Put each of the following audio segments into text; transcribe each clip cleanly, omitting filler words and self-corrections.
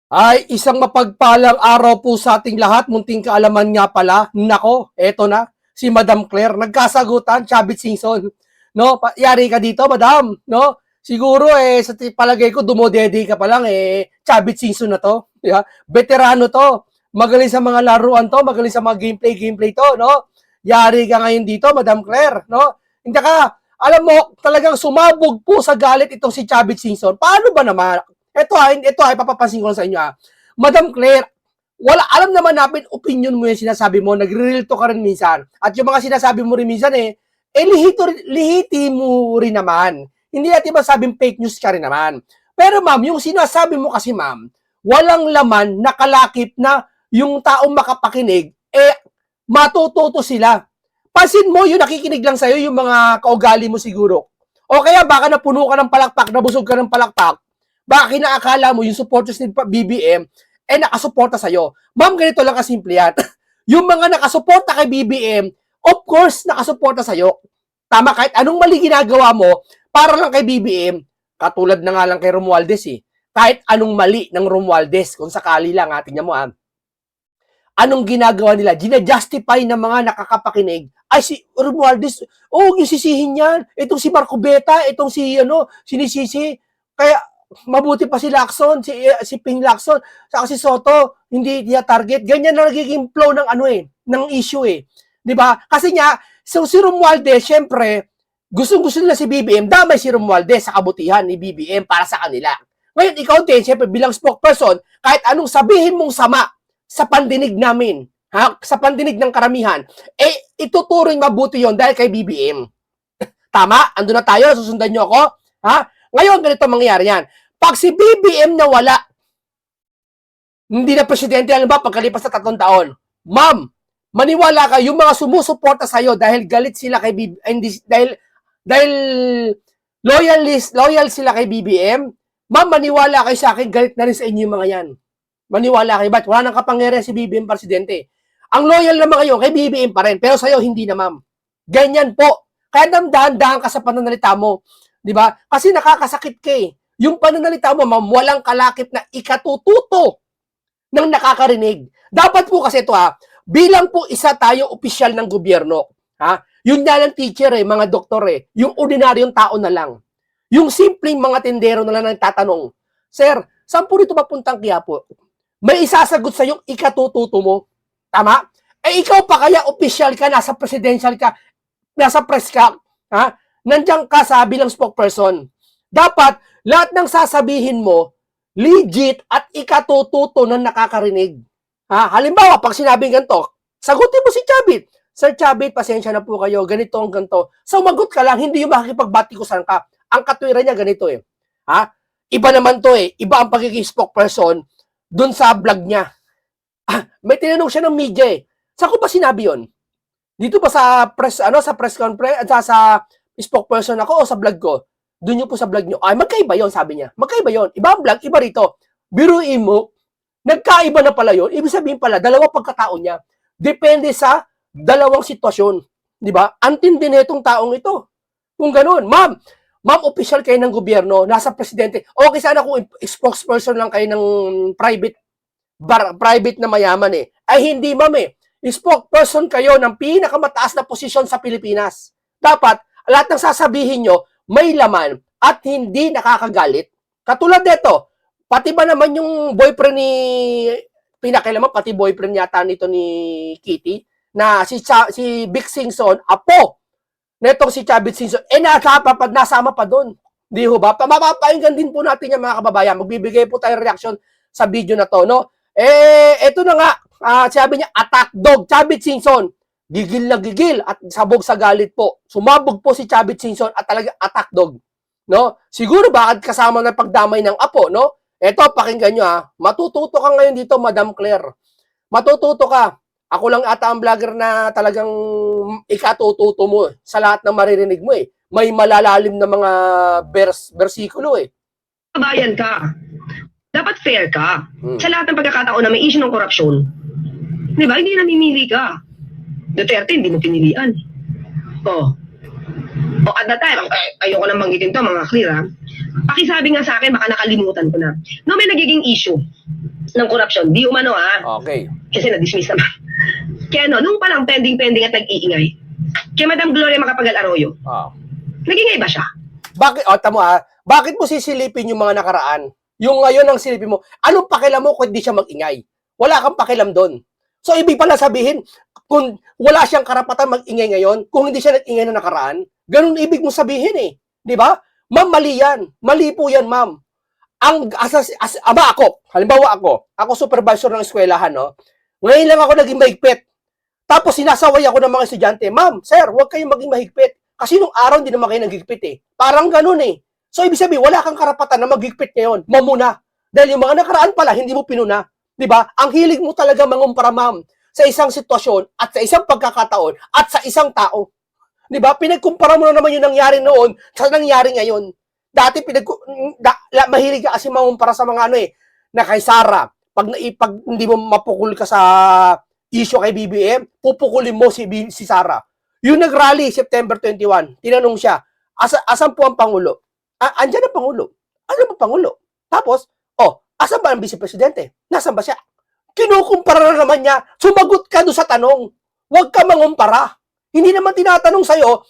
Ay, isang mapagpalang araw po sa ating lahat. Munting kaalaman nga pala. Nako, eto na. Si Madam Claire. Nagkasagutan, Chavit Singson. No, yari ka dito, Madam. No? Siguro, sa palagay ko, dumodede ka pa lang, Chavit Singson na to. Yeah? Veterano to. Magaling sa mga laruan to. Magaling sa mga gameplay to, no? Yari ka ngayon dito, Madam Claire. No? Hindi ka, alam mo, talagang sumabog po sa galit itong si Chavit Singson. Paano ba naman? Ito ay papapansin ko lang sa inyo Madam Claire, alam naman natin opinion mo yung sinasabi mo, nagre-real to ka rin minsan. At yung mga sinasabi mo rin minsan lihiti mo rin naman. Hindi natin masabing fake news ka rin naman. Pero ma'am, yung sinasabi mo kasi ma'am, walang laman, nakalakip na yung taong makapakinig, matututo sila. Pansin mo, yung nakikinig lang sa'yo, yung mga kaugali mo siguro. O kaya baka napuno ka ng palakpak, nabusog ka ng palakpak, baka kinaakala mo yung supporters ni BBM nakasuporta sa'yo. Ma'am, ganito lang kasimple yan. Yung mga nakasuporta kay BBM, of course, nakasuporta sa'yo. Tama, kahit anong mali ginagawa mo, para lang kay BBM, katulad na nga lang kay Romualdez kahit anong mali ng Romualdez, kung sakali lang, tingnan mo anong ginagawa nila? Gina-justify ng mga nakakapakinig, ay si Romualdez, yung sisihin yan, itong si Marco Beta, itong sinisisi, kaya mabuti pa si Lacson, si Ping Lacson, saka si Soto, hindi niya target. Ganyan na nagiging flow ng ng issue 'Di ba? Kasi nga, si Romualdez, syempre, gustong-gusto nila si BBM, damay si Romualdez sa kabutihan ni BBM para sa kanila. Ngayon, ikaw din, syempre, bilang spokesperson, kahit anong sabihin mong sama sa pandinig namin, sa pandinig ng karamihan, ituturing mabuti yon dahil kay BBM. Tama? Ando na tayo, susundan nyo ako? Ngayon, ganito mangyayari yan. Pag si BBM nawala, hindi na presidente, alam ba, pagkalipas sa 3 taon, ma'am, maniwala ka, yung mga sumusuporta sa'yo dahil galit sila kay BBM, dahil loyal sila kay BBM, ma'am, maniwala kayo sa akin, galit na rin sa inyo yung mga yan. Maniwala kayo, ba't wala nang kapangyarihan si BBM presidente? Ang loyal naman kayo kay BBM pa rin, pero sa'yo, hindi na, ma'am. Ganyan po. Kaya dahan-dahan ka sa pananalita mo. Di ba? Kasi nakakasakit ka Yung pananalita mo, ma'am, walang kalakip na ikatututo ng nakakarinig. Dapat po kasi ito bilang po isa tayo opisyal ng gobyerno, yun nga lang teacher mga doktor yung ordinaryong tao na lang. Yung simpleng mga tindero na lang nagtatanong, Sir, saan po dito mapuntang Quiapo? May isasagot sa yung ikatututo mo. Tama? Ikaw pa kaya opisyal ka, nasa presidential ka, nasa press ka, nandiyan ka sa bilang spokesperson. Dapat, lahat ng sasabihin mo, legit at ikatututo ng nakakarinig. Halimbawa, pag sinabing ganito, sagutin mo si Chavit. Sir Chavit, pasensya na po kayo, ganito ang ganito. Sumagot ka lang, hindi yung makikipagbatikusan ka. Ang katwiran niya ganito Iba naman to Iba ang pagiging spokesperson dun sa vlog niya. May tinanong siya ng media Saan ko ba sinabi yon? Dito ba sa press conference, sa spokesperson ako o sa vlog ko? Doon nyo po sa vlog nyo. Ay, magkaiba yon, sabi niya. Magkaiba yon. Iba ang vlog, iba rito. Biruin mo, nagkaiba na pala yon. Ibig sabihin pala, dalawang pagkatao niya. Depende sa dalawang sitwasyon. Di ba? Antindi na itong taong ito. Kung ganun, ma'am, official kayo ng gobyerno, nasa presidente. Okay sana kung spokesperson lang kayo ng private na mayaman Ay hindi, ma'am spokesperson kayo ng pinakamataas na posisyon sa Pilipinas. Dapat, lahat ng sasabihin nyo, may laman at hindi nakakagalit. Katulad nito, pati ba naman yung boyfriend ni, pinakailaman, pati boyfriend yata nito ni Kitty, na si Vic Singson, apo, netong si Chavit Singson, nasama pa doon. Di ho ba? Mapapainggan din po natin yung mga kababayan. Magbibigay po tayo reaction sa video na to, no? Eto na nga, sabi niya, attack dog, Chavit Singson. Gigil na gigil at sabog sa galit po. Sumabog po si Chavit Singson at talaga attack dog. No? Siguro bakit kasama na pagdamay ng apo, no? Eto, pakinggan nyo Matututo ka ngayon dito, Madam Claire. Matututo ka. Ako lang ata ang vlogger na talagang ikatututo mo sa lahat ng maririnig mo May malalalim na mga versikulo Kabayan ka. Dapat fair ka. Sa lahat ng pagkakataon na may issue ng korupsyon. Di ba? Hindi namimili ka. Duterte, hindi mo pinilian. At that time, ayoko nang banggitin to, mga clear Pakisabi nga sa akin, baka nakalimutan ko na. No, may nagiging issue. ng korupsyon. Di umano Okay. kasi na-dismiss naman. Kaya nung pa lang pending at nag-iingay, kay Madam Gloria Macapagal Arroyo, nag-ingay ba siya? Bakit, tamo bakit mo sisilipin yung mga nakaraan? Yung ngayon ang silipin mo, anong pakialam mo kung hindi siya mag-ingay? Wala kang pakialam doon. So, ibig pala sabihin, kung wala siyang karapatan mag-ingay ngayon, kung hindi siya nag-ingay na nakaraan, ganun ibig mo sabihin eh. Di ba? Ma'am, mali yan. Mali po yan, ma'am. Halimbawa ako supervisor ng eskwelahan, no? Ngayon lang ako naging mahigpit. Tapos sinasaway ako ng mga estudyante, ma'am, sir, huwag kayong maging mahigpit. Kasi nung araw, hindi naman kayo naghigpit eh. Parang ganun eh. So, ibig sabihin, wala kang karapatan na maghigpit ngayon. Mamuna. Dahil yung mga nakaraan pala, hindi mo pinuna. Di ba? Ang hilig mo talaga mangumpara, ma'am, sa isang sitwasyon at sa isang pagkakataon at sa isang tao. Di ba? Pinagkumpara mo na naman yung nangyari noon sa nangyari ngayon. Dati mahilig ka kasi mangumpara sa mga na kay Sara. Pag hindi mo mapukul ka sa issue kay BBM, pupukulin mo si Sara. Yung nag-rally September 21, tinanong siya, asan po ang Pangulo? Andyan ang Pangulo. Ano ba Pangulo? Tapos, asan ba ang Vice Presidente? Nasaan ba siya? Kinukumpara na naman niya. Sumagot ka doon sa tanong. Huwag ka mangumpara. Hindi naman tinatanong sa'yo,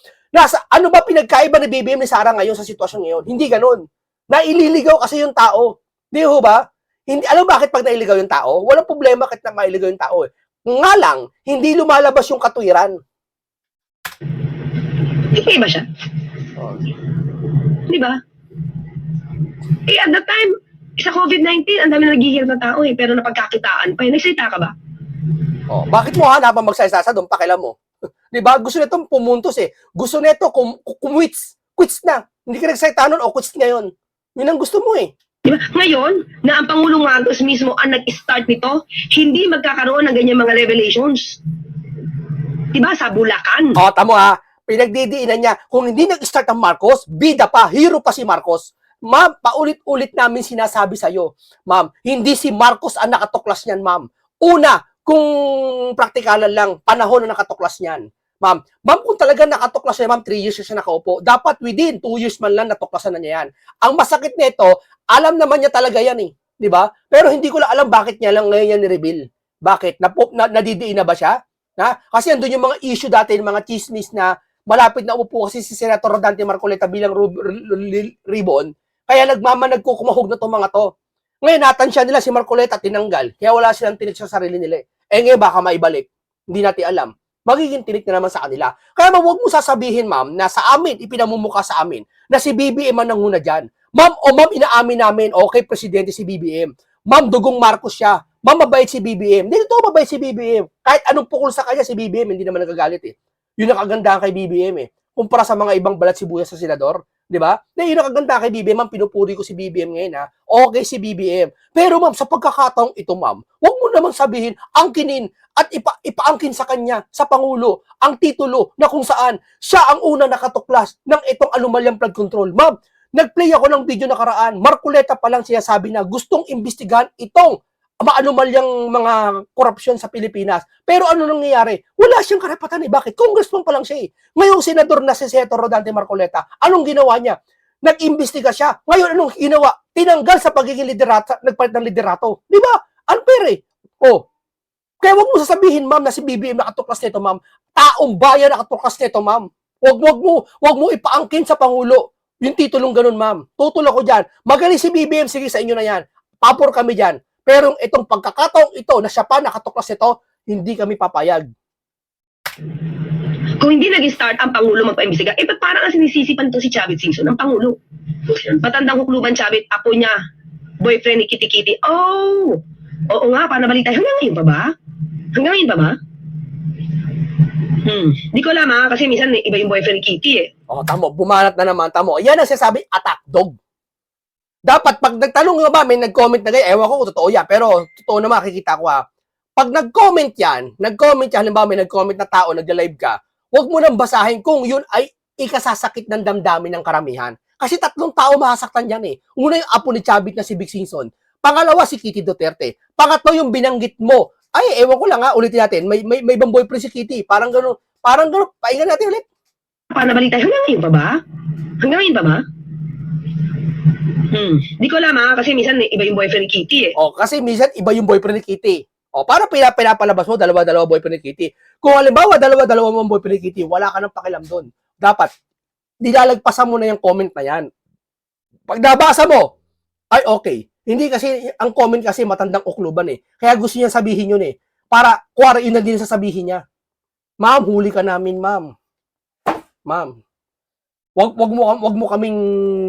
ano ba pinagkaiba ni BBM ni Sara ngayon sa sitwasyon ngayon? Hindi ganun. Naililigaw kasi yung tao. Di ho ba? Hindi, alam bakit pag nailigaw yung tao? Walang problema kahit na mailigaw yung tao. Nga lang, hindi lumalabas yung katwiran. Hindi ba siya? Di ba? At that time, sa COVID-19, ang dami na naghihirap ng tao pero napagkakitaan pa. Nagsalita ka ba? Bakit mo hanapan magsaysasa doon? Pakialam mo. Di ba? Gusto nitong pumuntos eh. Gusto nito quits. Quits na. Hindi ka nagsalita nun o quits ngayon. Yun ang gusto mo eh. Diba? Ngayon, na ang Pangulong Marcos mismo ang nag-start nito, hindi magkakaroon ng ganyan mga revelations. Diba? Sa Bulacan. Tamo pinagdidiinan niya, kung hindi nag-start ang Marcos, bida pa, hero pa si Marcos. Ma'am, paulit-ulit namin sinasabi sa'yo, ma'am, hindi si Marcos ang nakatuklas niyan, ma'am. Una, kung praktikalan lang, panahon na nakatuklas niyan. Ma'am, kung talaga nakatuklas niya, ma'am, 3 years siya nakaupo, dapat within 2 years man lang natuklasan na niya yan. Ang masakit nito, alam naman niya talaga yan eh. Di ba? Pero hindi ko lang alam bakit niya lang ngayon yan ni-reveal. Bakit? Nadidiin na ba siya? Kasi andun yung mga issue dati, yung mga chismis na malapit na upo kasi si Senator Rodante Marcoleta bilang ribbon, kaya nagkukumahog na itong mga to. Ngayon, natansya nila si Marcoleta, tinanggal, kaya wala silang tinik sa sarili nila. Ngayon baka maibalik. Hindi natin alam. Magiging tinik na naman sa kanila. Kaya huwag mo sasabihin, ma'am, na sa amin, ipinamumuka sa amin, na si BBM ang nanguna dyan. Ma'am, inaamin namin, okay, presidente si BBM. Ma'am, dugong Marcos siya. Ma'am, mabait si BBM. Hindi ito mabait si BBM. Kahit anong pukul sa kanya, si BBM, hindi naman nagagalit eh. Yun ang kagandahan kay BBM eh. Kumpara sa mga ibang balat sibuyas sa senador, di ba? Yun ang kagandahan kay BBM, ma'am, pinupuri ko si BBM ngayon ha. Okay si BBM. Pero ma'am, sa pagkakataong ito, ma'am, huwag mo naman sabihin, angkinin at ipaangkin sa kanya, sa Pangulo, ang titulo na kung saan siya ang una nakatuklas ng itong anomalyang flood control. Ma'am, nag-play ako ng video nakaraan, Marcoleta pa lang sinasabi na gustong imbestigahan itong maanumalyang mga korupsyon sa Pilipinas. Pero ano nangyayari? Wala siyang karapatan eh. Bakit? Congressman pa lang siya eh. Ngayong senador na si Senator Rodante Marcoleta, anong ginawa niya? Nag-imbestiga siya. Ngayon, anong ginawa? Tinanggal sa pagiging liderato, nagpalit ng liderato. Di ba? Unfair eh. Kaya huwag mo sasabihin, ma'am, na si BBM nakatuklas nito, ma'am. Taong bayan nakatuklas nito, ma'am. Huwag mo ipaangkin sa Pangulo yung titulong ganun, ma'am. Tutulong ko dyan. Magaling si BBM, sige sa inyo na yan. Papor kami dyan. Pero itong pagkakataong ito na siya pa nakatuklas ito, hindi kami papayag. Kung hindi nag-start ang Pangulo magpaimbestiga, ba't parang sinisisipan to si Chavit Singson, ang Pangulo? Matandang hukluban Chavit, apo niya, boyfriend ni Kitty Kitty. Oo nga, paano balita? Hanggang ngayon pa ba? Di ko alam kasi minsan iba yung boyfriend ni Kitty eh. Tamo, bumanat na naman, tamo. Yan ang sinasabi, attack dog. Dapat, pag nagtanong nga ba, may nag-comment na ganyan, ewan ko kung totoo yan, pero totoo na makikita ko Pag nag-comment yan, halimbawa may nag-comment na tao, nag-live ka, huwag mo nang basahin kung yun ay ikasasakit ng damdamin ng karamihan. Kasi 3 tao masasaktan yan eh. Una yung apo ni Chavit na si Vic Singson. Pangalawa, si Kitty Duterte. Pangatlo, yung binanggit mo. Ay, ewan ko lang ulitin natin. May ibang boyfriend si Kitty. Parang gano'n. Pahingan natin ulit. Paano balita? Hanggang ngayon pa ba? Di ko alam kasi minsan iba yung boyfriend ni Kitty eh. O, kasi minsan iba yung boyfriend ni Kitty. O, para pinapalabas mo, dalawa-dalawa boyfriend ni Kitty. Kung halimbawa, dalawa-dalawa mong boyfriend ni Kitty, wala ka nang pakialam doon. Dapat, dilalagpasan mo na yung comment na yan. Pag nabasa mo, ay okay. Hindi kasi, ang comment kasi matandang ukluban eh. Kaya gusto niya sabihin yun eh. Para, kuwari yun na din sasabihin niya. Ma'am, huli ka namin, ma'am. Ma'am, wag mo kaming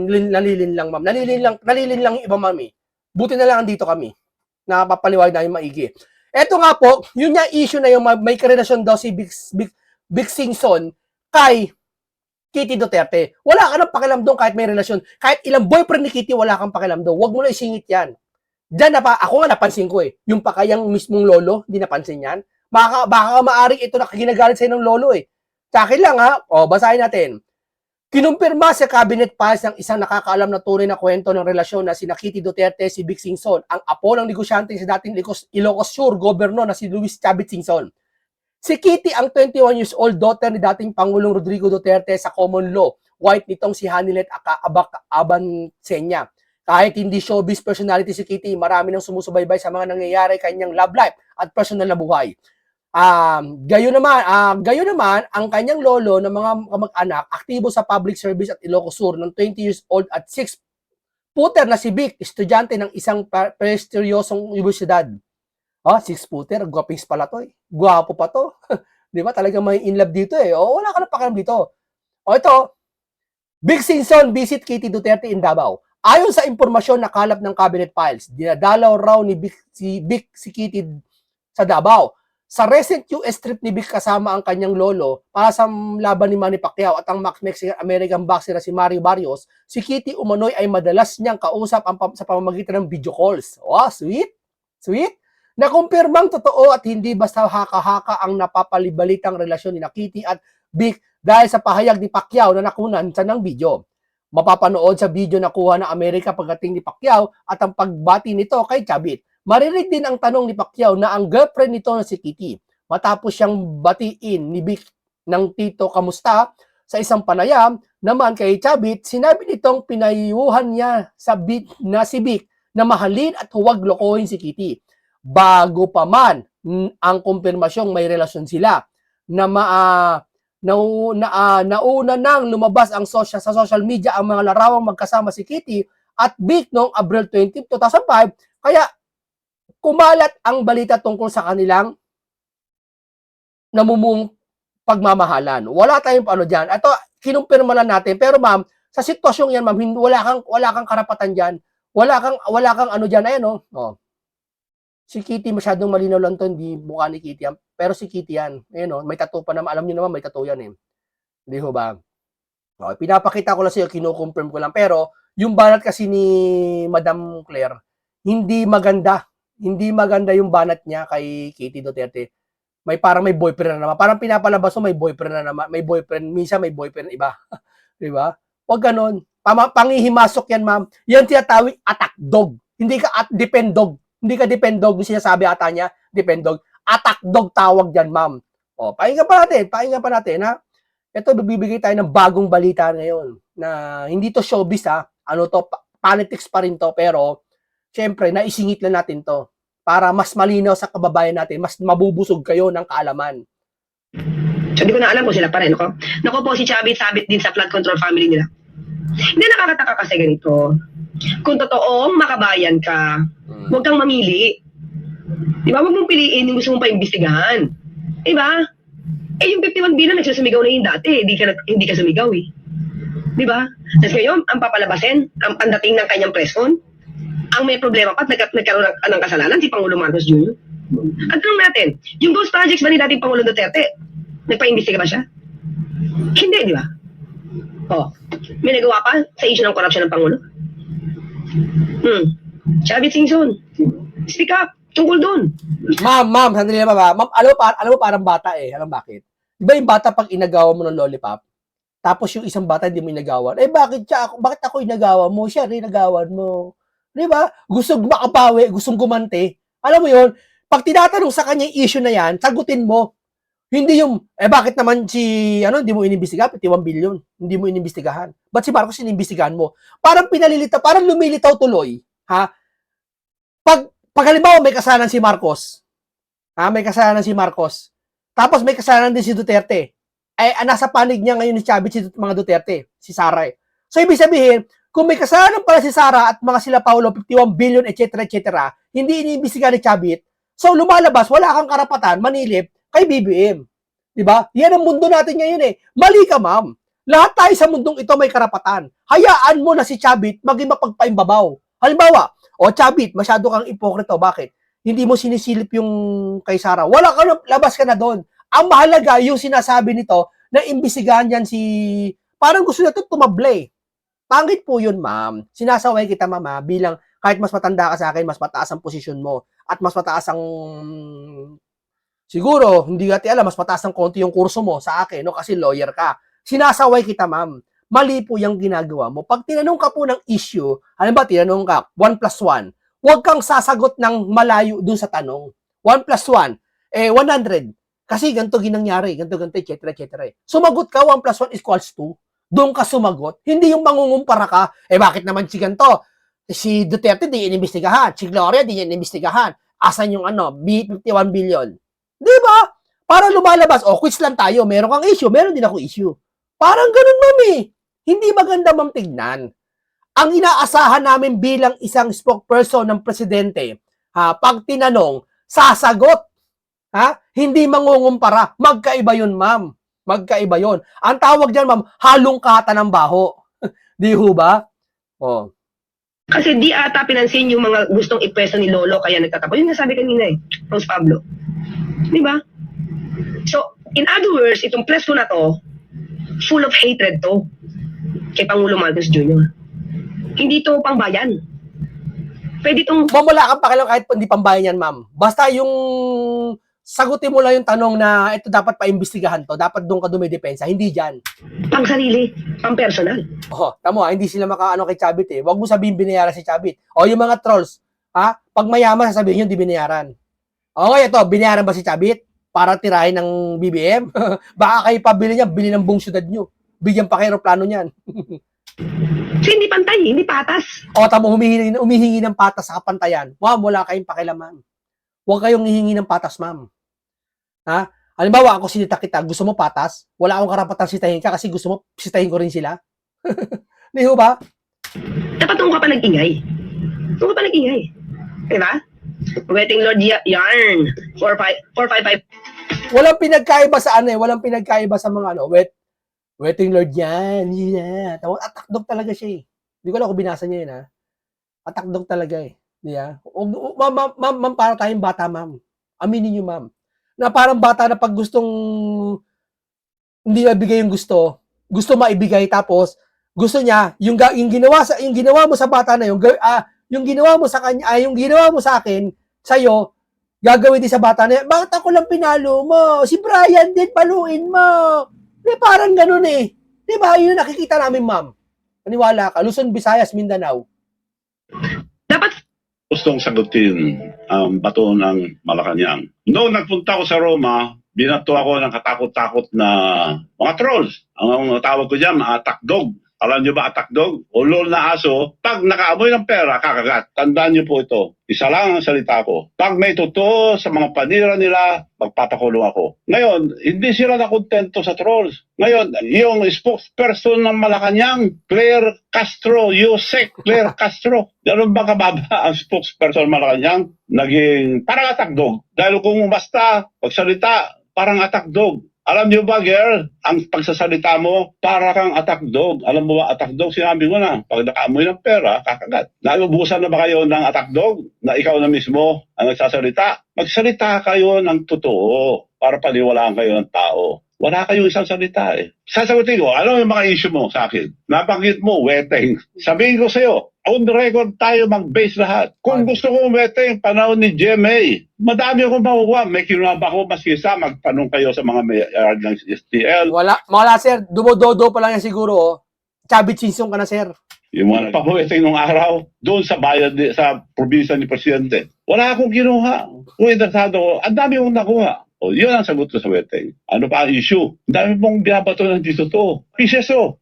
nalilin lang, ma'am. Nalilin lang yung iba, ma'am eh. Buti na lang andito kami. Napapaliwanag na yung maigi. Eto nga po, yun nga issue na yung may karelasyon daw si Big Singson kay Kitty Duterte. Wala ka nang pakialam doon kahit may relasyon. Kahit ilang boyfriend ni Kitty, wala kang pakialam doon. Wag mo na isingit yan. Diyan na pa, ako nga napansin ko eh. Yung pakayang mismong lolo, hindi napansin yan. Baka maaring ito na ginagalit sa'yo ng lolo eh. Sa akin lang ha, basahin natin. Kinumpirma sa cabinet files ng isang nakakaalam na tunay na kwento ng relasyon na sina Kitty Duterte si Big Singson, ang apo ng negosyante sa dating Ilocos Sur Governor na si Luis Chavit Singson. Si Kitty ang 21 years old daughter ni dating Pangulong Rodrigo Duterte sa common law, white nitong si Hanilet Abansenya. Kahit hindi showbiz personality si Kitty, marami nang sumusubaybay sa mga nangyayari kanyang love life at personal na buhay. Gayon naman, ang kanyang lolo ng mga kamag-anak, aktibo sa public service at Ilocos Sur ng 20 years old at 6-footer na si Vic, estudyante ng isang prestigyosong universidad. 6-footer, gwapings pala to eh. Gwapo pa to. Di ba? Talagang may in love dito eh. Wala ka na pakialam dito. Ito, Big Singson visit Kitty Duterte in Davao. Ayon sa impormasyon na kalap ng cabinet files, dinadalaw raw ni Vic si Kitty sa Davao. Sa recent US trip ni Vic kasama ang kanyang lolo para sa laban ni Manny Pacquiao at ang Mexican-American boxer na si Mario Barrios, si Kitty umano'y ay madalas niyang kausap sa pamamagitan ng video calls. Sweet! Sweet! Nakumpirmang totoo at hindi basta haka-haka ang napapalibalitang relasyon ni Kitty at Vic dahil sa pahayag ni Pacquiao na nakunan sa ng video. Mapapanood sa video na kuha ng Amerika pagdating ni Pacquiao at ang pagbati nito kay Chavit. Marinig din ang tanong ni Pacquiao na ang girlfriend nito na si Kitty. Matapos siyang batiin ni Vic ng tito kamusta sa isang panayam naman kay Chavit, sinabi nitong pinayuhan niya na si Vic na mahalin at huwag lokohin si Kitty. Bago pa man ang kumpirmasyong may relasyon sila nauna nang lumabas sa social media ang mga larawang magkasama si Kitty at Vic noong Abril 20, 2005. Kaya kumalat ang balita tungkol sa kanilang namumong pagmamahalan. Wala tayong dyan. Ito, kinumpirma lang natin. Pero ma'am, sa sitwasyong yan, ma'am, wala kang karapatan dyan. Wala kang dyan. Ayan, Si Kitty, masyadong malinaw lang to, hindi mukha ni Kitty yan. Pero si Kitty yan. Ayan, may tattoo pa naman. Alam niyo naman, may tattoo yan eh. Hindi ho ba? Pinapakita ko lang sa'yo, kinukonfirm ko lang. Pero, yung banat kasi ni Madam Claire, hindi maganda. Hindi maganda yung banat niya kay Kitty Duterte. Parang may boyfriend na naman. Parang pinapalabas mo may boyfriend na naman. May boyfriend, minsan may boyfriend iba. Di ba? Huwag ganon. Pangihimasok yan, ma'am. Yan tinatawag attack dog. Hindi ka depend dog. Hindi ka depend dog. Yung sinasabi ata niya, depend dog. Attack dog tawag dyan, ma'am. Pakinggan pa natin, ha? Ito, bibigay tayo ng bagong balita ngayon. Na hindi to showbiz, ha? Politics pa rin to, pero syempre, naisingit lang natin to para mas malinaw sa kababayan natin, mas mabubusog kayo ng kaalaman. So, di ko na alam kung sila pa rin. Naku po, si Chavit sabit din sa flood control family nila. Hindi nakakataka kasi ganito. Kung totoong makabayan ka, huwag kang mamili. Di ba? Huwag mong piliin yung gusto mong paimbestigahan. Di ba? Yung 51B na nagsusumigaw na yung dati, hindi ka sumigaw eh. Di ba? Tapos ngayon, ang papalabasin, ang dating ng kanyang press con, ang may problema pa at nagkaroon ng kasalanan si Pangulo Marcos Jr. At tanong natin, yung ghost projects ba ni dating Pangulo Duterte, nagpa-imbestiga ba siya? Hindi, di ba? May nagawa pa sa issue ng korupsyon ng Pangulo? Chavit Singson, speak up, tungkol doon. Ma'am, sandali na ba? Ma'am, alam mo parang bata eh. Alam bakit? Di ba yung bata pag inagawa mo ng lollipop, tapos yung isang bata hindi mo inagawan, bakit ako inagawa mo? Siya rin inagawan mo. Di ba? Gustong makabawi, gustong gumante. Alam mo yun, pag tinatanong sa kanya yung issue na yan, sagutin mo. Hindi yung, bakit naman hindi mo inimbestigahan? 51 billion. Hindi mo inimbestigahan. Ba't si Marcos inimbestigahan mo? Parang pinalilitaw, parang lumilitaw tuloy, ha? Pag halimbawa may kasalanan si Marcos, may kasalanan si Marcos, tapos may kasalanan din si Duterte, nasa panig niya ngayon ni Chavit si mga Duterte, si Sara. So, ibig sabihin, kung may kasalanan pala si Sara at mga sila Paulo, 51 billion, etc., etc., hindi iniimbestigahan ni Chavit, so lumalabas, wala kang karapatan, manilip kay BBM. Diba? Yan ang mundo natin ngayon eh. Mali ka, ma'am. Lahat tayo sa mundong ito may karapatan. Hayaan mo na si Chavit maging mapagpaimbabaw. Halimbawa, Chavit, masyado kang ipokrito. Bakit? Hindi mo sinisilip yung kay Sara. Wala ka na, labas ka na doon. Ang mahalaga, yung sinasabi nito, na imbisigahan yan si... Parang gusto na ito tumable. Pangit po yun, ma'am. Sinasaway kita, ma'am, bilang kahit mas matanda ka sa akin, mas mataas ang posisyon mo, at mas mataas ang... Siguro, hindi natin alam, mas mataas ng konti yung kurso mo sa akin, no? Kasi lawyer ka. Sinasaway kita, ma'am. Mali po yung ginagawa mo. Pag tinanong ka po ng issue, halimbawa, tinanong ka, 1 plus 1, huwag kang sasagot ng malayo dun sa tanong. 1 plus 1, 100. Kasi ganito ginangyari, ganito, etc., etc. Sumagot ka, 1 plus 1 equals 2. Doon ka sumagot. Hindi yung mangungumpara ka, bakit naman si ganito? Si Duterte di inimbestigahan, si Gloria di inimbestigahan. Asan yung B51 billion? Di ba? Para lumalabas, quiz lang tayo, meron kang issue, meron din ako issue. Parang ganun, mami. Hindi maganda, ma'am, tignan. Ang inaasahan namin bilang isang spokesperson ng presidente, pag tinanong, sasagot. Hindi mangungumpara. Magkaiba yun, ma'am. Magkaiba yun. Ang tawag dyan, ma'am, halong kata ng baho. Di ho ba? Kasi di ata pinansin yung mga gustong ipwesto ni Lolo kaya nagtatapos. Yung nasabi kanina Rose Pablo. Di ba? So, in other words, itong preso na to, full of hatred to kay Pangulo Marcos Jr. Hindi to pangbayan. Pwede itong... Ma'am, wala kang pakialam kahit hindi pambayan yan, ma'am. Basta yung sagutin mo lang yung tanong na ito dapat paimbestigahan to, dapat doon ka dumidepensa, hindi dyan. Pang sarili, pang personal. Tamo, hindi sila makaano kay Chavit eh. Huwag mo sabihin binayaran si Chavit. Yung mga trolls, pag mayaman, sasabihin yun, di binayaran. Okay, ito, binayaran ba si Chavit para tirahin ng BBM? Baka kayo pabili niya, bili ng buong syudad nyo. Bigyan pa kayo plano niyan. Kasi hindi pantay, hindi patas. Tamo, humihingi ng patas sa kapantayan. Ma'am, wala kayong pakialam, ma'am. Huwag kayong hihingi ng patas, ma'am. Halimbawa, ako sinita kita, gusto mo patas? Wala akong karapatan sitahin ka kasi gusto mo sitahin ko rin sila. Di ho ba? Dapat nung ka pa nag-ingay. Nung ka pa nag-ingay. Diba? Waiting Lord yarn. 455. Walang pinagkaiba sa walang pinagkaiba sa mga waiting Lord yan. Yeah. Attack dog talaga siya eh. Hindi ko alam kung binasa niya yun Attack dog talaga eh. Yeah. Ma'am, para tayong bata, ma'am. Aminin niyo, ma'am. Na parang bata na pag gustong hindi mabigay yung gusto maibigay tapos gusto niya yung ginawa mo sa bata na yung ginawa mo sa kanya yung ginawa mo sa akin sa'yo gagawin din sa bata na bakit ako lang pinalo mo si Brian din paluin mo parang ganun eh di ba yun nakikita namin ma'am maniwala ka Luzon, Visayas, Mindanao dapat gustong sagutin ang bato ng Malacanang. Noong nagpunta ako sa Roma, binato ako ng katakot-takot na mga trolls. Ang tawag ko dyan, attack dog. Alam nyo ba attack dog? Ulol na aso, pag nakaamoy ng pera, kakagat. Tandaan nyo po ito. Isa lang ang salita ko. Pag may totoo sa mga panira nila, magpapakulong ako. Ngayon, hindi sila nakontento sa trolls. Ngayon, yung spokesperson ng Malacanang, Claire Castro, Yusek Claire Castro. Ganun ba kababa ang spokesperson ng Malacanang? Naging parang attack dog. Dahil kung basta pagsalita, parang attack dog. Alam niyo ba, girl, ang pagsasalita mo, para kang attack dog. Alam mo ba, attack dog, sinabi ko na, pag nakaamoy ng pera, kakagat. Naubusan na ba kayo ng attack dog? Na ikaw na mismo ang nagsasalita? Magsalita kayo ng totoo para paniwalaan kayo ng tao. Wala kayong isang salita eh. Sasagutin ko, ano yung mga issue mo sa akin? Nabanggit mo, weteng. Sabihin ko sa'yo, on the record tayo mag-base lahat. Kung gusto ko weteng, panahon ni GMA, madami akong makukuha. May kinunaba ko, mas kisa, magtanong kayo sa mga may ng STL. Wala sir, dumododo pa lang yan siguro Chavit Sinsong ka na sir. Yung mga nagpapaweteng nung araw, doon sa bayan, sa probinsya ni Presidente. Wala akong kinuha. Kung interesado ko, ang dami kong nakuha. O, yun ang sagot ko sa wedding. Ano pa ang issue? Ang dami mong binabato ng dito to. Piseso.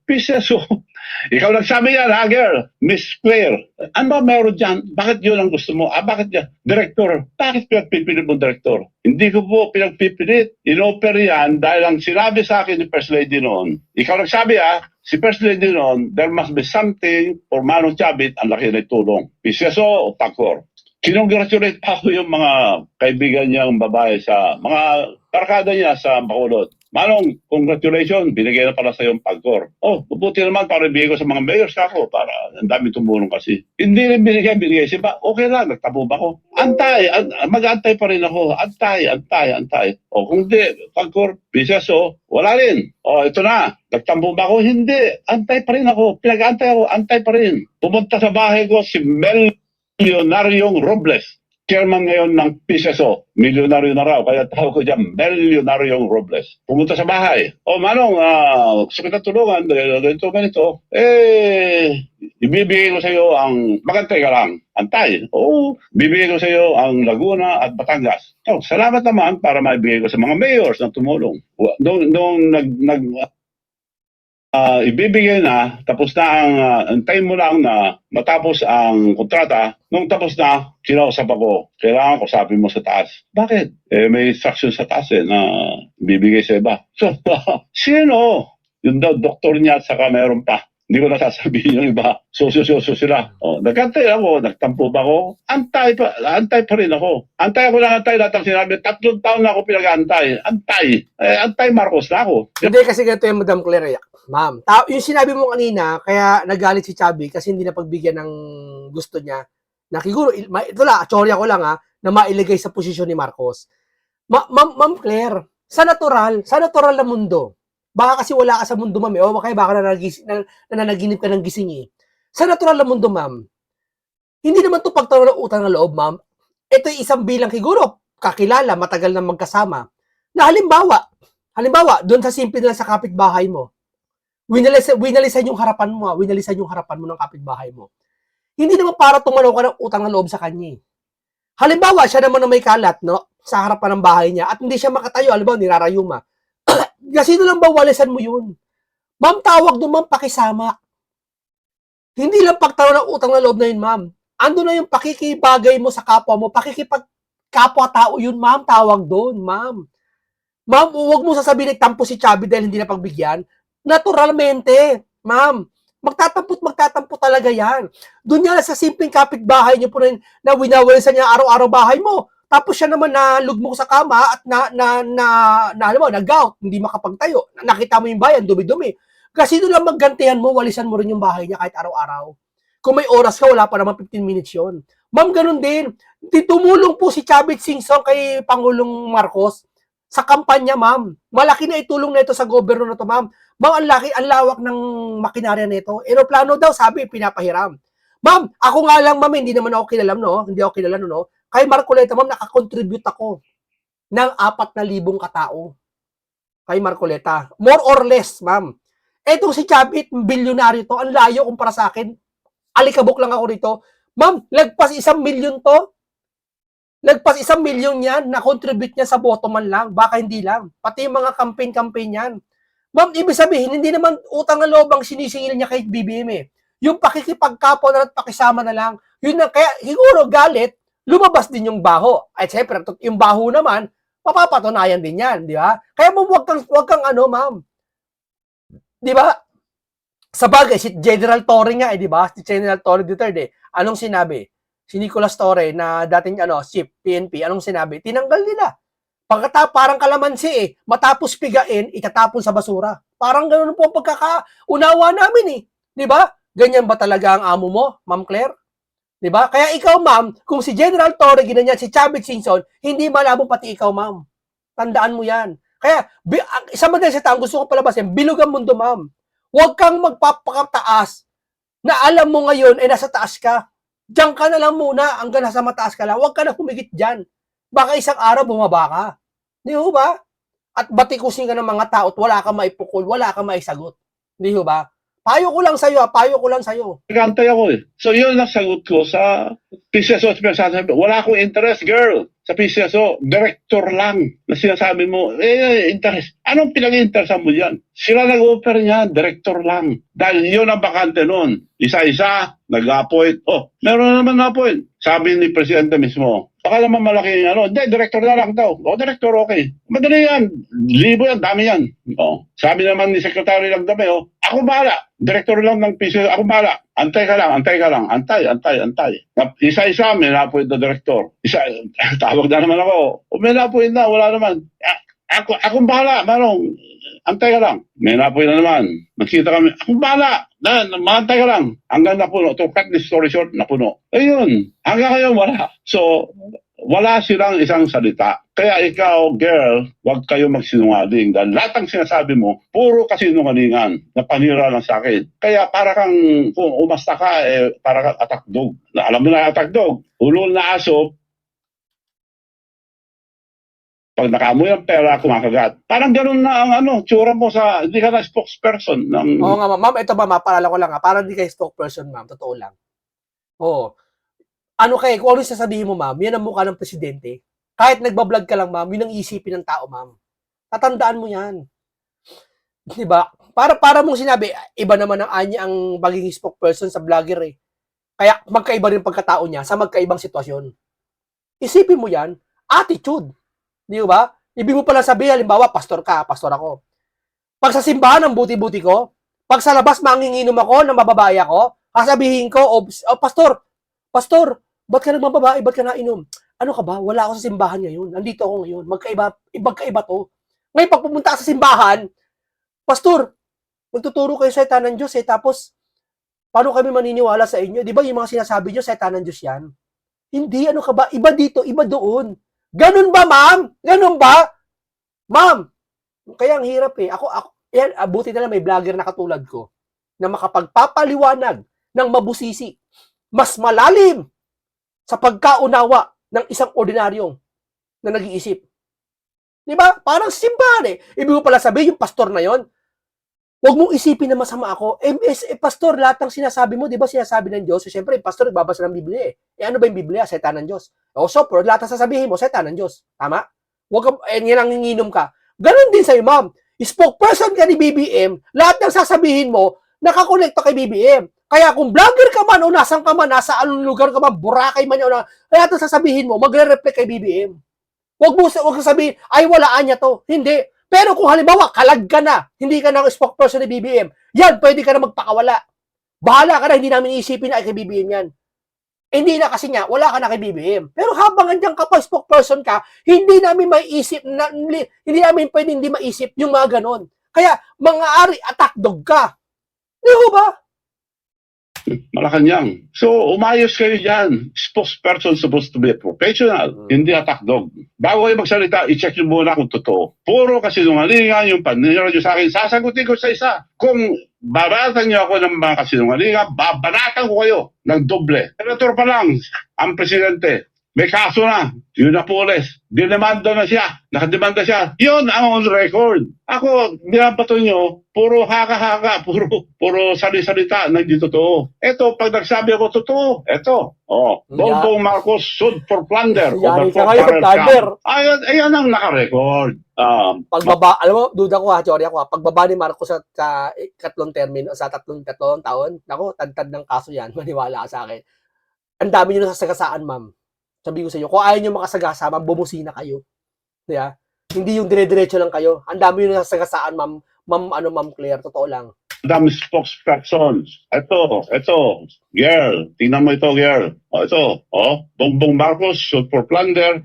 Ikaw nagsabi yan, ha, girl? Miss Claire. Ano ba meron dyan? Bakit yun ang gusto mo? Bakit yan? Director. Bakit pinagpipilit mo, director? Hindi ko po pinagpipilit. In-offer yan dahil ang sinabi sa akin ni First Lady noon, ikaw nagsabi, si First Lady noon, there must be something for Manong Chavit, ang laki na tulong. Piseso o Pagcor. Kinongratulate pa ako yung mga kaibigan niyang babae sa mga barkada niya sa Bacolod. Manong, congratulations, binigay na pala sa yung Pagcor. Oh, mabuti naman para ibigay ko sa mga mayors ako para ang dami tumulong kasi. Hindi rin binigay. Siya okay lang, nagtabo ba ako? Mag-antay pa rin ako. Antay. O kung di, Pagcor, biseso, wala rin. O ito na, nagtambo ba ako? Hindi, antay pa rin ako. Pinag-antay ako, antay pa rin. Pumunta sa bahay ko si Milyonaryong Robles, chairman ngayon ng PCSO. Milyonaryo na raw, kaya tawag ko dyan, Milyonaryong Robles. Pumunta sa bahay. O Manong, gusto kita tulungan, ganito. Ibibigay ko sa iyo ang, magantay ka lang, antay. Oo, bibigay ko sa iyo ang Laguna at Batangas. So, salamat naman para maibigay ko sa mga mayors na tumulong. Nung ibibigay na, tapos na ang time mo lang na matapos ang kontrata, nung tapos na, kinausap ako, kailangan ko sabi mo sa taas. Bakit? May instruction sa taas na bibigay sa iba. So, sino? Yung daw, doktor niya at saka meron pa. Hindi ko nasasabihin yung iba. Sosyo sila. Nagantay ako, nagtampo ba ako? Antay pa rin ako. Antay lahat ang sinabi. 3 taon na ako pinag-antay. Antay Marcos na ako. Hindi kasi ganito yung Madam Claire. Ma'am, yung sinabi mo kanina, kaya nagalit si Chubby kasi hindi na pagbigyan ng gusto niya na siguro, ito lang, tsorya ko lang na mailagay sa posisyon ni Marcos. Ma'am Claire, sa natural na mundo, baka kasi wala ka sa mundo, ma'am, o baka nananaginip ka ng gising. Sa natural na mundo, ma'am, hindi naman ito pagtawa ng utang na loob, ma'am. Ito yung isang bilang siguro, kakilala, matagal na magkasama, na halimbawa, doon sa simple na sa kapitbahay mo, winalisan yung harapan mo ng kapitbahay mo. Hindi naman para tumanaw ka ng utang na loob sa kanya. Halimbawa, siya naman na may kalat, no, sa harapan ng bahay niya, at hindi siya makatayo, halimbawa, nirarayuma. Kasi lang ba walisan mo yun? Ma'am, tawag doon, ma'am, pakisama. Hindi lang pagtanaw ng utang na loob na yun, ma'am. Ando na yung pakikibagay mo sa kapwa mo, pakikipagkapwa-tao yun, ma'am, tawag doon, ma'am. Ma'am, huwag mo sasabihin nagtampo si Chubby dahil hindi na pagbigyan. Naturalmente, ma'am, magtatampo talaga yan. Doon nga sa simpleng kapitbahay niyo po na winawalisan niya araw-araw bahay mo. Tapos siya naman na lugmok sa kama at alam mo, nag-gout, hindi makapagtayo. Nakita mo yung bayan, dumi-dumi. Kasi doon lang maggantihan mo, walisan mo rin yung bahay niya kahit araw-araw. Kung may oras ka, wala pa naman 15 minutes yun. Ma'am, ganun din. Tumulong po si Chavit Singson kay Pangulong Marcos sa kampanya, ma'am. Malaki na itulong na ito sa gobyerno na ito, ma'am. Ma'am, ang lawak ng makinarya nito. Eroplano daw, sabi, pinapahiram. Ma'am, ako nga lang, ma'am, hindi naman ako kilala, no? Hindi ako kilala, no? Kay Marcoleta, ma'am, nakakontribute ako ng 4,000 katao. Kay Marcoleta. More or less, ma'am. Etong si Chavit, bilyonaryo to, ang layo kumpara sa akin. Alikabok lang ako rito. Ma'am, lagpas 1 milyon to. Lagpas 1 milyon yan, na-contribute niya sa bottom man lang, baka hindi lang. Pati yung mga campaign yan. Ma'am, ibig sabihin, hindi naman utang na loob ang sinisingil niya kay BBM . Yung pakikipagkapo na at pakisama na lang. Yun na, kaya siguro galit, lumabas din yung baho. At syempre, yung baho naman, mapapatunayan din yan, di ba? Kaya wag kang ma'am. Di ba? Sa bagay, si General Torre nga, di ba? Si General Torre Duterte, anong sinabi? Si Nicolas Torre na dating chief PNP, anong sinabi? Tinanggal nila. Parang kalamansi matapos pigain, itatapon sa basura. Parang ganoon po ang pagkakaunawa namin . Di ba? Ganyan ba talaga ang amo mo, Ma'am Claire? Di ba? Kaya ikaw, ma'am, kung si General Torre ginanyan si Chavit Singson, hindi malabo pati ikaw, ma'am. Tandaan mo yan. Kaya, isa man din sa taong gusto ko palabasin, bilog ang mundo, ma'am. Huwag kang magpapakataas na alam mo ngayon nasa taas ka. Diyan ka na lang muna hanggang nasa mataas ka lang. Huwag ka na humigit dyan. Baka isang araw bumaba ka. Di ho ba? At batikusin ka ng mga tao at wala ka maipukul, wala ka maisagot. Di ho ba? Payo ko lang sa'yo. Nagantay ako . So yun ang sagot ko sa PCSO, sinasabi, wala akong interest, girl. Sa PCSO, director lang na sinasabi mo, interest. Anong pinag-interesan mo yan? Sila nag-offer niya, director lang. Dahil yun ang bakante noon. Isa-isa, nag-appoint. Oh, meron naman na-appoint. Sabi ni Presidente mismo, baka naman malaki yung ano. Hindi, director na lang daw. O, director, okay. Madali yan. Libo yan, dami yan. Oh. Sabi naman ni Secretary lang dami, oh, ako bahala. Director lang ng PCSO, ako bahala. Antay ka lang. Antay. Isa-isa, may na-appoint na director. Tawag na naman ako. O may na-appoint na, wala naman. Akong bahala, Manong. Antay ka lang. May na-appoint na naman. Nagkita kami, akong bahala. Maantay ka lang. Hanggang napuno. To cut the story short, napuno. Ayun. Hanggang ngayon, wala. So, wala silang isang salita. Kaya ikaw, girl, huwag kayo magsinungaling. Dahil lahat ng sinasabi mo, puro kasinungalingan na panira lang sa akin. Kaya para kang, kung umasta ka, para kang atakdog. Alam mo na atakdog. Ulol na aso, pag nakaamoy ang pera, kumakagat. Parang ganun na ang tsura mo sa, hindi ka na spokesperson. Oo nga, ma'am. Ito ba, mapaalala ko lang ha. Parang di kayo spokesperson, ma'am. Totoo lang. Oo. Ano kung ano sasabihin mo, ma'am, yan ang mukha ng presidente. Kahit nagbablog ka lang, ma'am, yun ang isipin ng tao, ma'am. Tatandaan mo yan. Diba? Para mong sinabi, iba naman ang anya ang pagiging spokesperson sa vlogger eh. Kaya magkaiba rin pagkatao niya sa magkaibang sitwasyon. Isipin mo yan, attitude. Di ba? Ibig mo pala sabihin, halimbawa, pastor ka, pastor ako. Pag sa simbahan, ang buti-buti ko. Pag sa labas, manginginom ako, na mababae ako, kasabihin ko, pastor, ba't ka nagmababae? Ba't ka nainom? Ano ka ba? Wala ako sa simbahan ngayon. Nandito ako ngayon. Magkaiba to. Ngayon, pag pumunta ka sa simbahan, pastor, magtuturo kayo sa salita ng Diyos eh. Tapos, paano kami maniniwala sa inyo? Di ba yung mga sinasabi nyo, salita ng Diyos yan? Hindi, ano ka ba? Iba dito, iba doon. Ganun ba, ma'am? Ganun ba? Ma'am, kaya ang hirap eh. Yan, buti na lang may vlogger na katulad ko na makapagpapaliwanag ng mabusisi, mas malalim sa pagkaunawa ng isang ordinaryong na nag-iisip. Di ba? Parang simbahan eh. Ibig mo pala sabihin, yung pastor na yon, huwag mong isipin na masama ako. Pastor, lahat ng sinasabi mo, di ba sinasabi ng Diyos? So, siyempre, pastor, nagbabasa ng Biblia eh. Ano ba yung Biblia? Salita ng Diyos. So, por, lahat ng sasabihin mo, salita ng Diyos. Tama? Huwag ka, yan ang nanginginom ka. Ganon din sa'yo, ma'am. Spokesperson ka ni BBM, lahat ng sasabihin mo, nakakonekta kay BBM. Kaya kung vlogger ka man o nasan ka man, nasa anong lugar ka man, Boracay man yun, kaya ito sasabihin mo, magre-reflect kay BBM. Huwag sasabihin, ay walaan niya to. Hindi. Pero kung halimbawa, kalag ka na, hindi ka na spokesperson ni BBM, yan, pwede ka na magpakawala. Bahala ka na, hindi namin isipin na ay kay BBM yan. Hindi na kasi nga, wala ka na kay BBM. Pero habang andyan ka pa, spokesperson ka, hindi namin maiisip, hindi namin pwede hindi maisip yung mga ganon. Kaya, mga ari, attack dog ka. Di ba? Malacanang. So, umayos kayo dyan. Spokesperson supposed to be a professional, hindi attack dog. Bago kayo magsalita, i-check nyo muna kung totoo. Puro kasi sinungalingan yung panira nyo sa akin. Sasagutin ko sa isa. Kung babanatan nyo ako ng mga kasinungalingan, babanatan ko kayo ng doble. Senator pa lang, ang presidente, may kaso na. Yun na pulis. Dinamanda na siya. Nakademanda siya. Yun ang on record. Ako, binabato nyo, puro haka-haka, puro sali-salita na hindi totoo. Ito, pag nagsabi ako totoo, ito. Bongbong Marcos sued for plunder. Yari ka ngayon, plunder. Ayan ang naka-record. Pagbaba, alam mo, duda ko ha, teorya ko ha, pagbaba ni Marcos sa tatlong termino, sa tatlong taon, nako, tantad ng kaso yan, maniwala ka sa akin. Ang dami nyo nasasagasaan, ma'am. Sabi ko sa inyo, kung ayaw nyo makasagasa, ma'am, bumusina kayo. Diba? Hindi yung dire-diretso lang kayo. Ang dami nyo nasasagasaan, ma'am Claire, totoo lang. Dami spokespersons. Ito, girl. Tingnan mo ito, girl. Ito, Bongbong Marcos sued for plunder.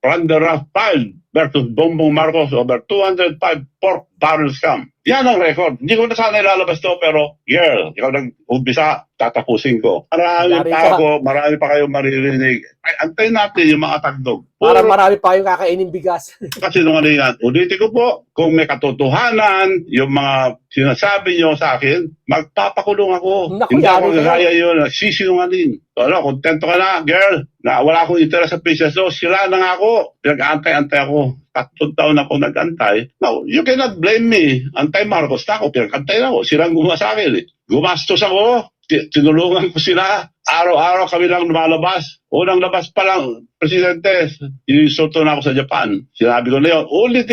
Plunder of filed versus Bongbong Marcos over 205 pork barrel scam. Yan ang record. Hindi ko na sana ilalabas to, pero girl, ikaw nag-umpisa, tatapusin ko. Marami pa kayong maririnig. Ay, antayin natin yung mga tagdog. Para marami pa kayong kakainin bigas. Kasi nung ano yan, ulitin ko po, kung may katotohanan, yung mga sinasabi nyo sa akin, magpapakulong ako. Naku, Hindi ako yari gaya yun, sisinungaling. So, kontento ka na, girl, na wala akong interest sa PCSO, sila na nga ako. Pinag-antay-antay ako. 3 taon ako nag-antay. Now, you cannot blame me. Antay Marcos na ako, pinag-antay na ako. Silang gumawa sa akin. Gumastos ako. tinulungan ko sila. Araw-araw kami lang lumalabas. Unang labas pa lang, Presidente, inisulto na ako sa Japan. Sinabi ko na yun, ulit.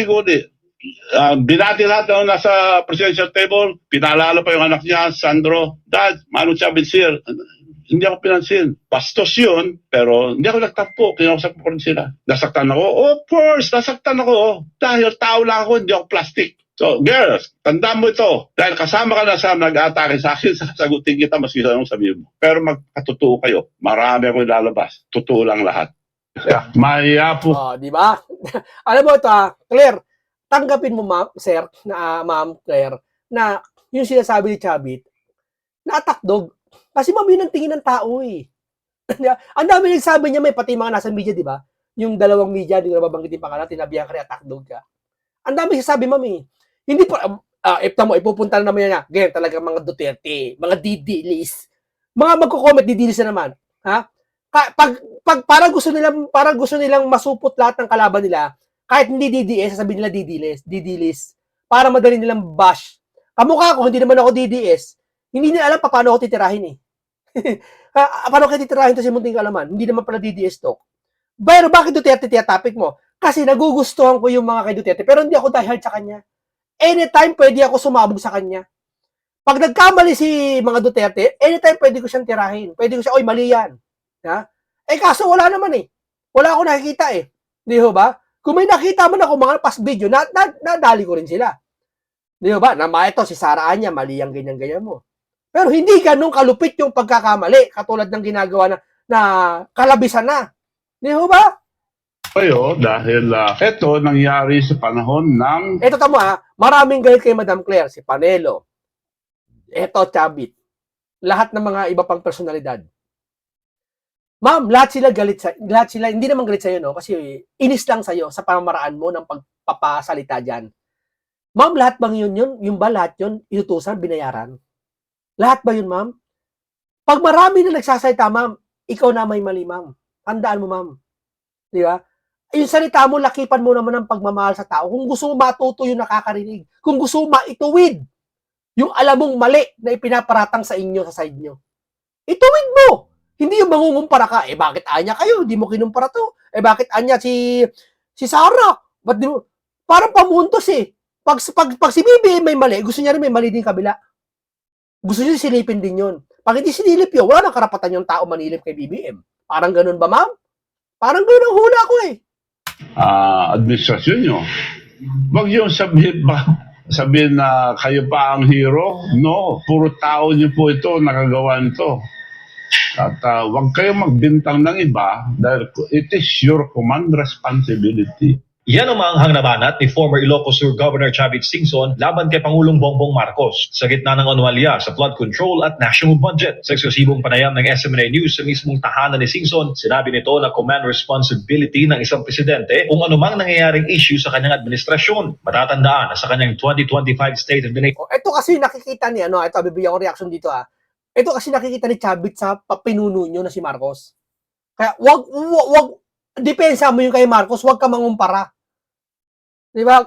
Binati lahat na nasa presidential table, pinaalala pa yung anak niya, Sandro, Dad, Manu Chavez here. Hindi ako pinansin. Bastos yun, pero hindi ako nagtampo. Kinausap ko rin sila. Nasaktan ako? Of course, nasaktan ako. Dahil tao lang ako, hindi ako plastic. So, girls, tandaan mo ito. Dahil kasama ka na sa nag-atake sa akin, sasagutin kita maski sa anong sabihin mo. Pero magkatotoo kayo. Marami ako ilalabas. Totoo lang lahat. Yeah. Mayapo. Oh, di ba? Alam mo ito, Claire, tanggapin mo, sir, ma'am Claire, na yung sinasabi ni Chavit, na atakdog. Kasi ma'am, yun ang tingin ng tao eh. Ang dami nagsabi niya, may pati mga nasa media, di ba? Yung dalawang media, di ko nababanggitin pa ka tinabihan ka rin atakdog ka. Ang dami sasabi, ma'am eh. Hindi po, ipupunta na naman yan, ganyan talaga mga Duterte, mga didilis. Mga magko-comment, didilis na naman. Ha? Parang gusto nilang masupot lahat ng kalaban nila, kahit hindi DDS, sasabihin nila didilis. Para madali nilang bash. Kamukha ko, hindi naman ako DDS. Hindi nila alam paano ako titirahin eh. Paano ko titirahin to si Munting Kaalaman? Hindi naman pala DDS to. Pero bakit Duterte topic mo? Kasi nagugustuhan ko yung mga kay Duterte, pero hindi ako diehard sa kanya. Anytime pwede ako sumabog sa kanya. Pag nagkamali si mga Duterte, anytime pwede ko siyang tirahin. Pwede ko siya, oy, mali yan. Ha? Kaso wala naman eh. Wala ako nakikita eh. Di ba? Kung may nakita man ako mga past video, nadali ko rin sila. Di ba? Ito, si Sara Anya, mali ang ganyan-ganyan mo. Pero hindi ganun kalupit yung pagkakamali, katulad ng ginagawa na kalabisan na. Di ba? Kayo, dahil ito nangyari sa panahon ng... Ito tamo maraming galit kay Madam Claire, si Panelo, ito, Chavit, lahat ng mga iba pang personalidad. Ma'am, lahat sila, hindi naman galit sa'yo, no? Kasi inis lang sa'yo sa pamamaraan mo ng pagpapasalita dyan. Ma'am, lahat bang yun? Yung ba lahat yun, inutusan, binayaran? Lahat ba yun, ma'am? Pag marami na nagsasalita, ma'am, ikaw na may mali, ma'am. Tandaan mo, ma'am. Di ba? Yung salita mo, lakipan mo naman ng pagmamahal sa tao. Kung gusto mo matuto yung nakakarinig. Kung gusto mo maituwid yung alam mong mali na ipinaparatang sa inyo, sa side nyo. Ituwid mo! Hindi yung mangungumpara ka, bakit Anya kayo? Di mo kinumpara to. Bakit Anya si Sarah? Ba't di mo? Parang pamuntos eh. Pag si Bibi may mali, gusto niya rin may mali din kabila. Gusto niya silipin din yun. Pag hindi sinilip yun, wala nang karapatan yung tao manilip kay BBM. Parang ganun ba, ma'am? Parang ganun ang hula ko eh. Administrasyon nyo. Wag yung sabihin na kayo pa ang hero. No, puro tao nyo po ito, nakagawa nito. At wag kayong magbintang ng iba dahil it is your command responsibility. Yan ang maanghang na banat ni former Ilocos Sur Governor Chavit Singson laban kay Pangulong Bongbong Marcos sa gitna ng anomalya sa flood control at national budget. Sa eksklusibong panayam ng SMNA News sa mismong tahanan ni Singson, sinabi nito na command responsibility ng isang presidente kung anumang nangyayaring issue sa kanyang administrasyon. Matatandaan na sa kanyang 2025 State of the Nation. Ito kasi nakikita ni ito bibigyan ko reaction dito Ito kasi nakikita ni Chavit sa pinuno nyo na si Marcos. Kaya wag depensa mo yung kay Marcos, wag ka mangumpara. Di ba?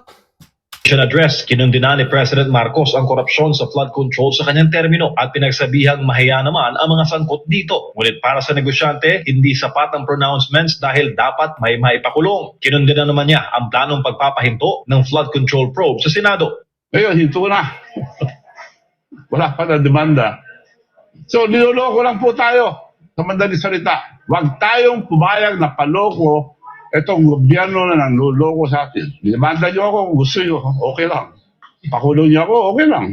Address, kinundina ni President Marcos ang korupsyon sa flood control sa kanyang termino at pinagsabihang mahiya naman ang mga sangkot dito. Ngunit para sa negosyante, hindi sapat ang pronouncements dahil dapat may maipakulong. Kinundina naman niya ang planong pagpapahinto ng flood control probe sa Senado. Ngayon, hinto na. Wala pa na demanda. So, niloloko lang po tayo. Sa madaling salita, huwag tayong pumayag na paloko itong gobyerno na nanloloko sa atin. Dinamanda nyo ako kung gusto nyo, okay lang. Pakulong nyo ako, okay lang.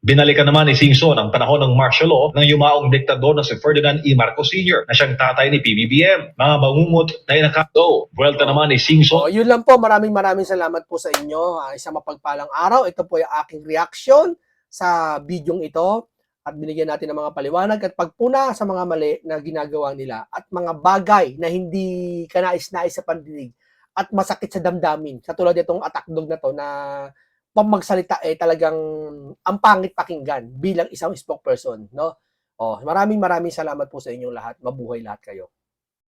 Binalikan naman ni Singson ang panahon ng martial law ng yumaong diktador na si Ferdinand E. Marcos Sr. na siyang tatay ni PBBM. Mga bangungot na inakato. Vuelta naman ni Singson. Yun lang po. Maraming salamat po sa inyo. Isang mapagpalang araw. Ito po yung aking reaction sa bidyong ito. At binigyan natin ng mga paliwanag at pagpuna sa mga mali na ginagawa nila at mga bagay na hindi kanais-nais sa pandinig at masakit sa damdamin. Katulad itong atakdog na to na pamagsalita talagang ang pangit pakinggan bilang isang spokesperson, no? Maraming salamat po sa inyong lahat. Mabuhay lahat kayo.